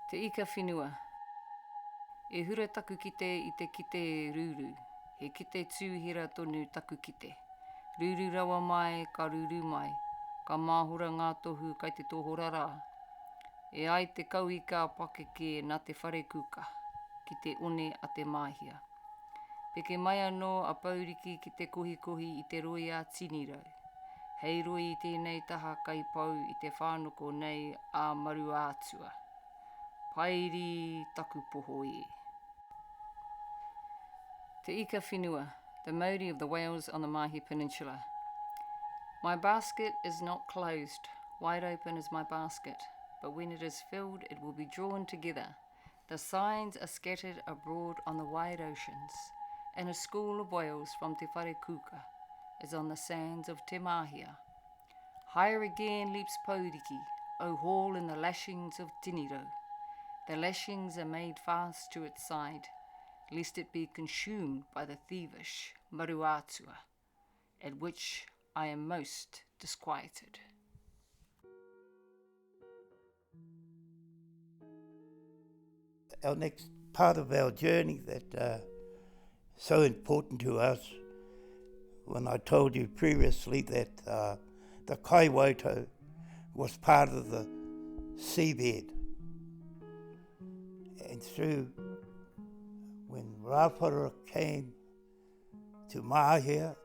Te ika whenua. E hura taku kite I te kite rūru. He kite tūhira tonu taku kite. Rūru rawa mai, ka rūru mai. Ka māhora ngā tohu kai te tohorara. E ai te kauika Paikea nā te whare kuka. Ki te one a te māhia. Peke mai anō a pauriki ki te kohikohi I te roi a tinirau. Hei roi I tēnei taha kai pau I te whānoko nei a maru ātua. Pairi taku poho e. Te ika whenua, the Māori of the Wales on the Mahi Peninsula. My basket is not closed, wide open is my basket, but when it is filled, it will be drawn together. The signs are scattered abroad on the wide oceans, and a school of whales from Te Whare Kuka is on the sands of Te Mahia. Higher again leaps Pauriki, O haul in the lashings of Tiniro. The lashings are made fast to its side, lest it be consumed by the thievish maruatua, at which I am most disquieted. Our next part of our journey that so important to us, when I told you previously that the Kaiwaito was part of the seabed. And through when Rāwhara came to Mahia,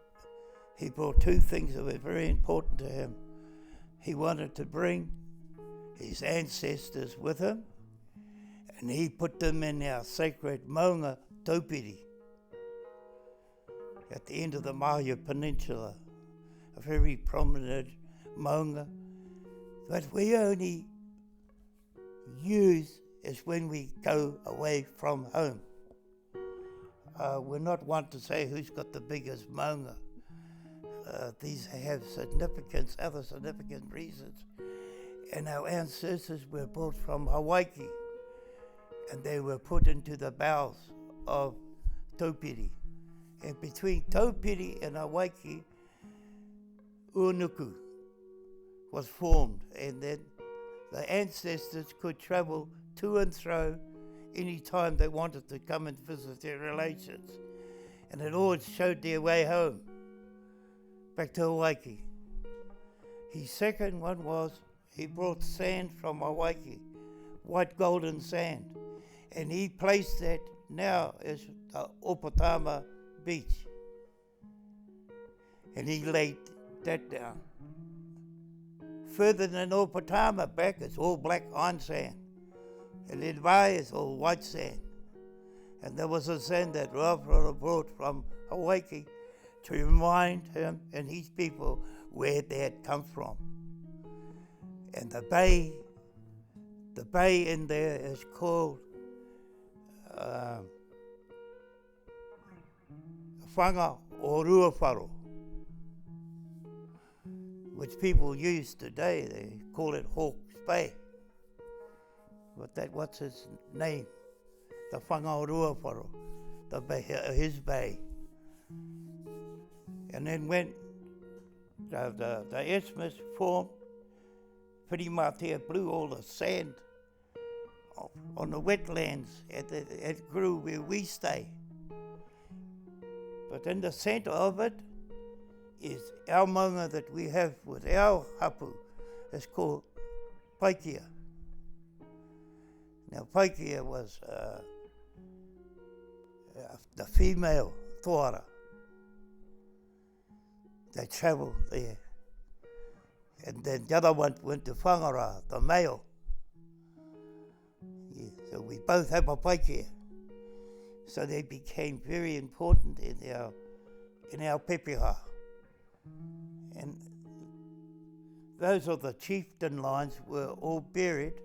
he brought two things that were very important to him. He wanted to bring his ancestors with him, and he put them in our sacred maunga taupiri at the end of the Mahia Peninsula, a very prominent maunga that we only use is when we go away from home. We're not one to say who's got the biggest maunga. These have significance, other significant reasons. And our ancestors were brought from Hawaii, and they were put into the bowels of taupiri. And between taupiri and Hawaii, Unuku was formed, and then the ancestors could travel to and fro any time they wanted to come and visit their relations. And it always showed their way home, back to Hawaii. His second one was he brought sand from Hawaii, white golden sand, and he placed that now as the Opatama beach. And he laid that down. Further than Opatama back, it's all black iron sand. And in Vai is all white sand. And there was a sand that Rāwhara brought from Hawaii to remind him and his people where they had come from. And the bay in there is called Whanga o Ruawharo, which people use today. They call it Hawke's Bay. But what's his name? The Whanga o Ruawharo, the bay, his bay. And then when the isthmus formed, Whirimatea blew all the sand on the wetlands. It grew where we stay. But in the centre of it is our maunga that we have with our hapu. It's called Paikea. Now Paikea was the female Te Ara. They travelled there. And then the other one went to Whangara, the male. Yeah, so we both have a Paikea. So they became very important in our pepeha. And those of the chieftain lines were all buried,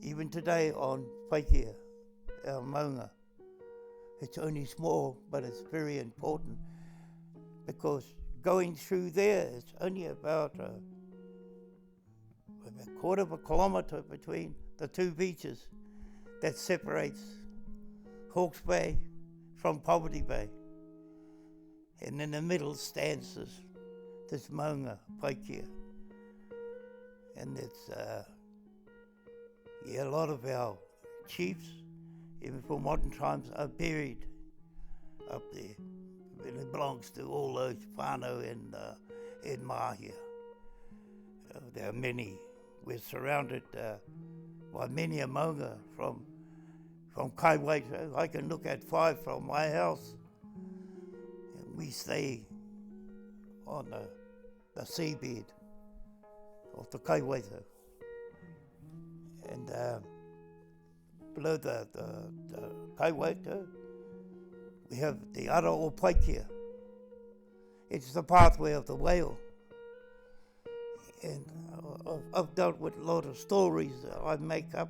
even today, on Paikea, our maunga. It's only small, but it's very important, because going through there, it's only about a quarter of a kilometre between the two beaches that separates Hawke's Bay from Poverty Bay. And in the middle stands this maunga, Paikea. And Yeah, a lot of our chiefs, even from modern times, are buried up there. And it belongs to all those whānau in Mahia. There are many. We're surrounded by many a maunga from Kaiwaito. I can look at 5 from my house. And we stay on the seabed of the Kaiwaito. And below the Kaiwaito, we have Te Ara or Paikea. It's the pathway of the whale. And I've dealt with a lot of stories that I make up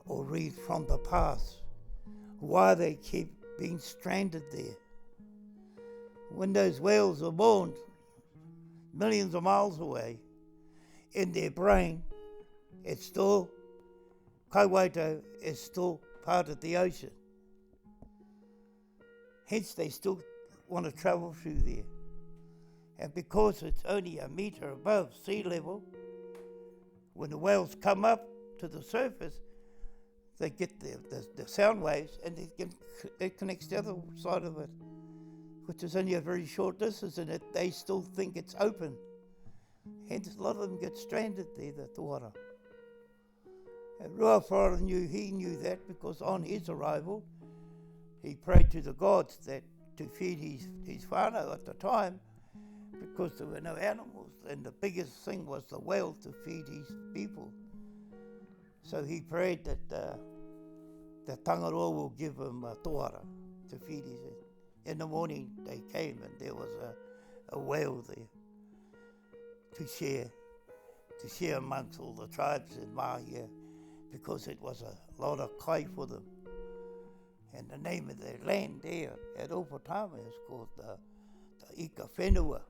or read from the past, why they keep being stranded there. When those whales are born, millions of miles away, in their brain, it's still, Kaiwaito is still part of the ocean. Hence they still want to travel through there. And because it's only a metre above sea level, when the whales come up to the surface, they get the sound waves and it connects the other side of it, which is only a very short distance, and they still think it's open. Hence a lot of them get stranded there, the tōara. And Ruawhara knew that because on his arrival, he prayed to the gods that to feed his whānau at the time, because there were no animals, and the biggest thing was the whale to feed his people. So he prayed that the Tangaroa will give him a tōara to feed his. In the morning they came and there was a whale there to share amongst all the tribes in Mahia, because it was a lot of kai for them. And the name of the land there at Opotama is called the Ika Whenua.